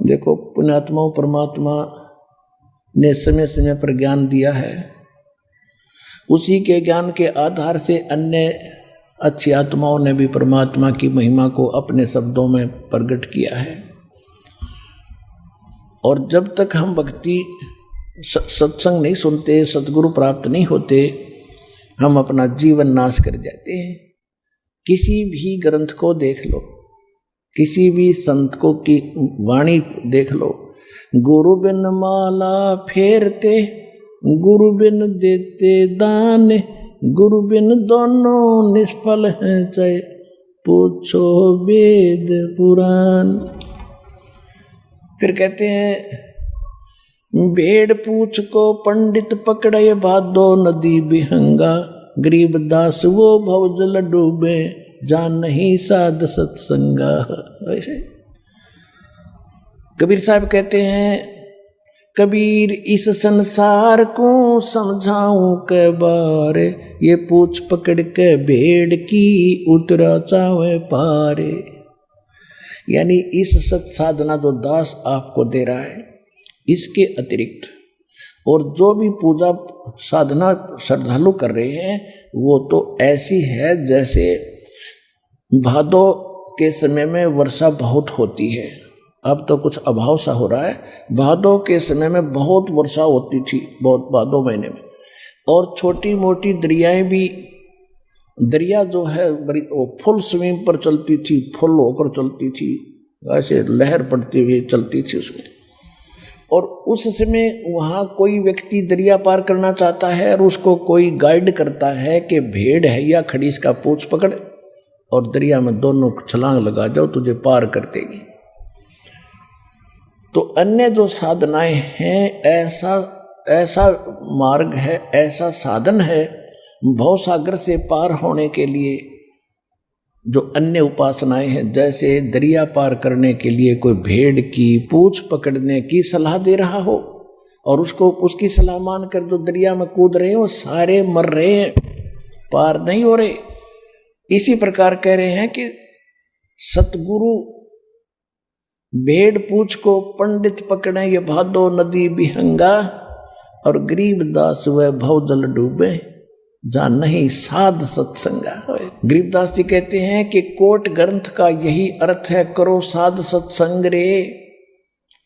देखो पुण्यात्माओं, परमात्मा ने समय समय पर ज्ञान दिया है, उसी के ज्ञान के आधार से अन्य अच्छी आत्माओं ने भी परमात्मा की महिमा को अपने शब्दों में प्रकट किया है। और जब तक हम भक्ति सत्संग नहीं सुनते, सद्गुरु प्राप्त नहीं होते, हम अपना जीवन नाश कर जाते हैं। किसी भी ग्रंथ को देख लो, किसी भी संत को की वाणी देख लो, गुरु बिन माला फेरते, गुरु बिन देते दान, गुरु बिन दोनों निष्फल हैं, चाहे पूछो वेद पुराण। फिर कहते हैं भेड़ पूछ को पंडित पकड़े, भादो नदी बिहंगा, गरीब दास वो भवजल डूबे, जान नहीं साध सत्संगा। वैसे कबीर साहब कहते हैं, कबीर इस संसार को समझाऊं के बारे, ये पूछ पकड़ के भेड़ की उतरा चावे पारे। यानी इस सत साधना जो दास आपको दे रहा है, इसके अतिरिक्त और जो भी पूजा साधना श्रद्धालु कर रहे हैं, वो तो ऐसी है जैसे भादो के समय में वर्षा बहुत होती है। अब तो कुछ अभाव सा हो रहा है, भादो के समय में बहुत वर्षा होती थी, बहुत भादो महीने में। और छोटी मोटी दरियाएं भी, दरिया जो है वो फुल स्विंग पर चलती थी, फुल होकर चलती थी, ऐसे लहर पड़ती हुई चलती थी उसमें। और उस समय वहाँ कोई व्यक्ति दरिया पार करना चाहता है और उसको कोई गाइड करता है कि भेड़ है या खड़ी, इसका पूंछ पकड़ और दरिया में दोनों छलांग लगा जाओ, तुझे पार कर देगी। तो अन्य जो साधनाएं हैं, ऐसा मार्ग है, ऐसा साधन है भवसागर से पार होने के लिए। जो अन्य उपासनाएं हैं, जैसे दरिया पार करने के लिए कोई भेड़ की पूंछ पकड़ने की सलाह दे रहा हो और उसको उसकी सलाह मानकर जो दरिया में कूद रहे हैं वो सारे मर रहे हैं, पार नहीं हो रहे। इसी प्रकार कह रहे हैं कि सतगुरु भेड़ पूंछ को पंडित पकड़े, ये भादो नदी बिहंगा, और गरीब दास वह भवजल डूबे, जहाँ नहीं साध सत्संगा। गरीबदास जी कहते हैं कि कोट ग्रंथ का यही अर्थ है, करो साध सत्संग रे।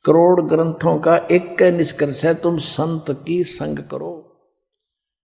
करोड़ ग्रंथों का एक निष्कर्ष है, तुम संत की संग करो।